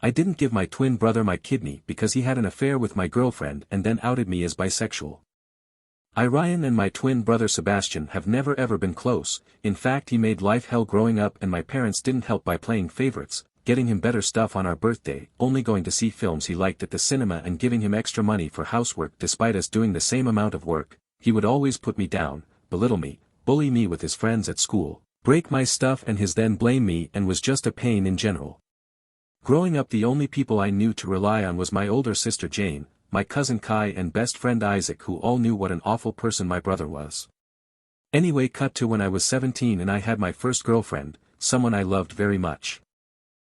I didn't give my twin brother my kidney because he had an affair with my girlfriend and then outed me as bisexual. Ryan and my twin brother Sebastian have never ever been close. In fact, he made life hell growing up and my parents didn't help by playing favorites, getting him better stuff on our birthday, only going to see films he liked at the cinema and giving him extra money for housework despite us doing the same amount of work. He would always put me down, belittle me, bully me with his friends at school, break my stuff and then blame me, and was just a pain in general. Growing up, the only people I knew to rely on was my older sister Jane, my cousin Kai and best friend Isaac, who all knew what an awful person my brother was. Anyway, cut to when I was 17 and I had my first girlfriend, someone I loved very much.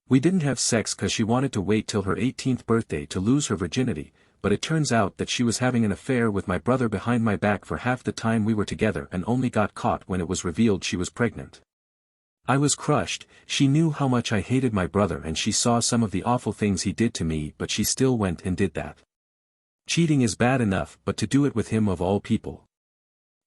We didn't have sex cause she wanted to wait till her 18th birthday to lose her virginity, but it turns out that she was having an affair with my brother behind my back for half the time we were together and only got caught when it was revealed she was pregnant. I was crushed. She knew how much I hated my brother and she saw some of the awful things he did to me, but she still went and did that. Cheating is bad enough, but to do it with him of all people.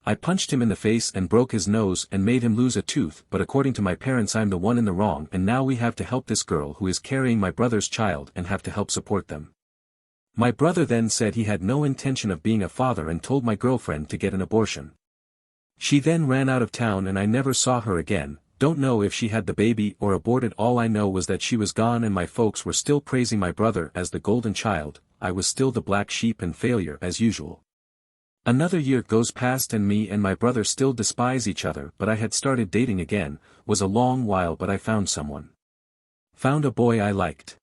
I punched him in the face and broke his nose and made him lose a tooth, but according to my parents I'm the one in the wrong, and now we have to help this girl who is carrying my brother's child and have to help support them. My brother then said he had no intention of being a father and told my girlfriend to get an abortion. She then ran out of town and I never saw her again. Don't know if she had the baby or aborted. All I know was that she was gone and my folks were still praising my brother as the golden child. I was still the black sheep and failure as usual. Another year goes past and me and my brother still despise each other, but I had started dating again. Was a long while, but I found someone. Found a boy I liked.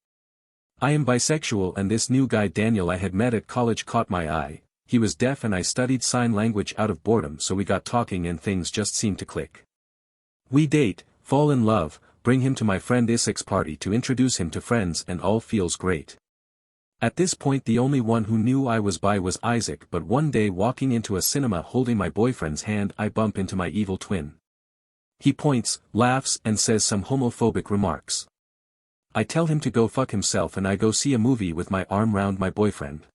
I am bisexual and this new guy Daniel I had met at college caught my eye. He was deaf and I studied sign language out of boredom, so we got talking and things just seemed to click. We date, fall in love, bring him to my friend Isaac's party to introduce him to friends, and all feels great. At this point the only one who knew I was bi was Isaac, but one day walking into a cinema holding my boyfriend's hand I bump into my evil twin. He points, laughs and says some homophobic remarks. I tell him to go fuck himself and I go see a movie with my arm round my boyfriend.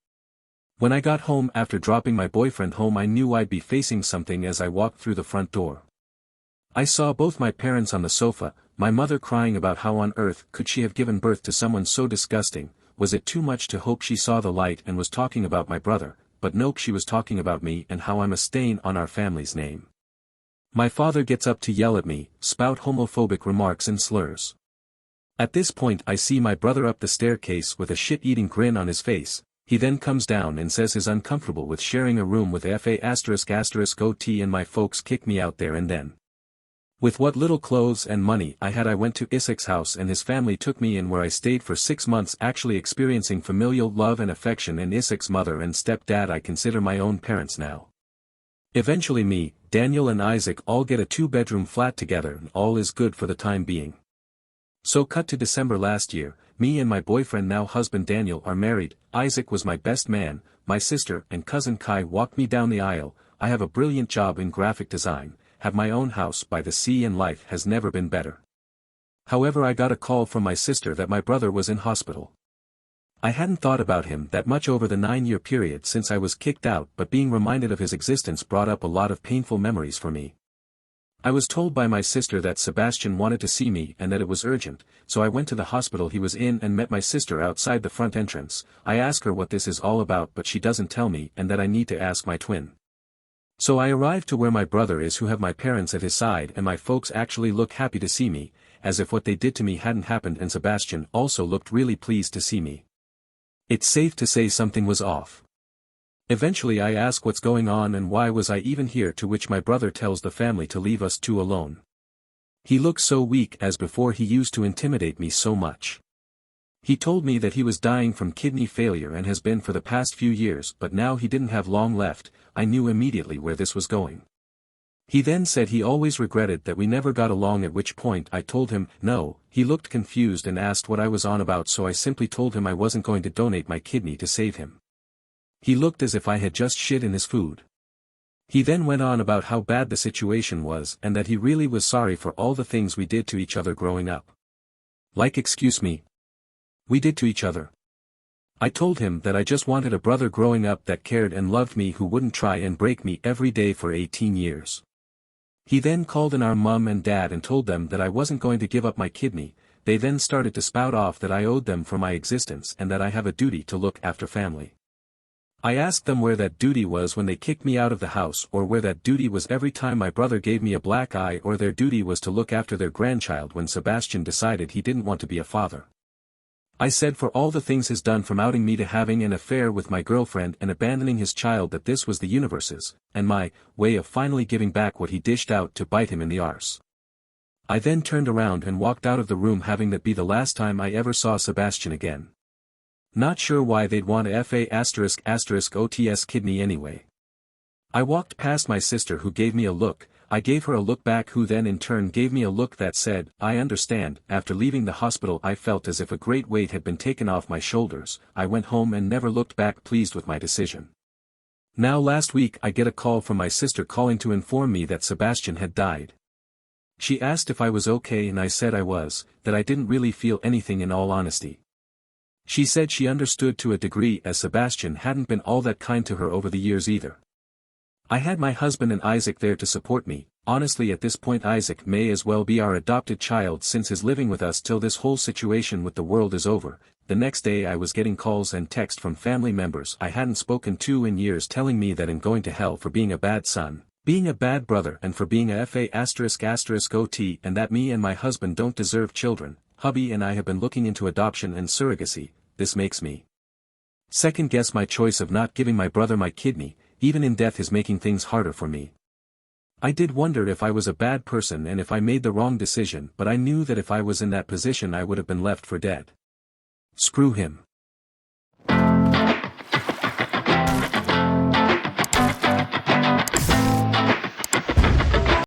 When I got home after dropping my boyfriend home I knew I'd be facing something as I walked through the front door. I saw both my parents on the sofa, my mother crying about how on earth could she have given birth to someone so disgusting. Was it too much to hope she saw the light and was talking about my brother? But nope, she was talking about me and how I'm a stain on our family's name. My father gets up to yell at me, spout homophobic remarks and slurs. At this point I see my brother up the staircase with a shit-eating grin on his face. He then comes down and says he's uncomfortable with sharing a room with FA***OT and my folks kick me out there and then. With what little clothes and money I had I went to Isaac's house and his family took me in, where I stayed for 6 months actually experiencing familial love and affection, and Isaac's mother and stepdad I consider my own parents now. Eventually me, Daniel and Isaac all get a 2-bedroom flat together and all is good for the time being. So cut to December last year, me and my boyfriend now husband Daniel are married. Isaac was my best man, my sister and cousin Kai walked me down the aisle. I have a brilliant job in graphic design, have my own house by the sea and life has never been better. However, I got a call from my sister that my brother was in hospital. I hadn't thought about him that much over the 9-year period since I was kicked out, but being reminded of his existence brought up a lot of painful memories for me. I was told by my sister that Sebastian wanted to see me and that it was urgent, so I went to the hospital he was in and met my sister outside the front entrance. I ask her what this is all about, but she doesn't tell me and that I need to ask my twin. So I arrived to where my brother is, who have my parents at his side, and my folks actually look happy to see me, as if what they did to me hadn't happened, and Sebastian also looked really pleased to see me. It's safe to say something was off. Eventually I ask what's going on and why was I even here, to which my brother tells the family to leave us two alone. He looks so weak, as before he used to intimidate me so much. He told me that he was dying from kidney failure and has been for the past few years, but now he didn't have long left. I knew immediately where this was going. He then said he always regretted that we never got along, at which point I told him no. He looked confused and asked what I was on about, so I simply told him I wasn't going to donate my kidney to save him. He looked as if I had just shit in his food. He then went on about how bad the situation was and that he really was sorry for all the things we did to each other growing up. Like, excuse me? We did to each other? I told him that I just wanted a brother growing up that cared and loved me, who wouldn't try and break me every day for 18 years. He then called in our mum and dad and told them that I wasn't going to give up my kidney, they then started to spout off that I owed them for my existence and that I have a duty to look after family. I asked them where that duty was when they kicked me out of the house, or where that duty was every time my brother gave me a black eye, or their duty was to look after their grandchild when Sebastian decided he didn't want to be a father. I said for all the things he's done, from outing me to having an affair with my girlfriend and abandoning his child, that this was the universe's, and my, way of finally giving back what he dished out to bite him in the arse. I then turned around and walked out of the room, having that be the last time I ever saw Sebastian again. Not sure why they'd want a FA***OTS kidney anyway. I walked past my sister, who gave me a look. I gave her a look back, who then in turn gave me a look that said, I understand. After leaving the hospital I felt as if a great weight had been taken off my shoulders. I went home and never looked back, pleased with my decision. Now last week I get a call from my sister calling to inform me that Sebastian had died. She asked if I was okay, and I said I was, that I didn't really feel anything in all honesty. She said she understood to a degree, as Sebastian hadn't been all that kind to her over the years either. I had my husband and Isaac there to support me. Honestly, at this point Isaac may as well be our adopted child, since he's living with us till this whole situation with the world is over. The next day I was getting calls and text from family members I hadn't spoken to in years, telling me that I'm going to hell for being a bad son, being a bad brother, and for being a FA***OT, and that me and my husband don't deserve children. Hubby and I have been looking into adoption and surrogacy. This makes me second guess my choice of not giving my brother my kidney. Even in death is making things harder for me. I did wonder if I was a bad person and if I made the wrong decision, but I knew that if I was in that position I would have been left for dead. Screw him.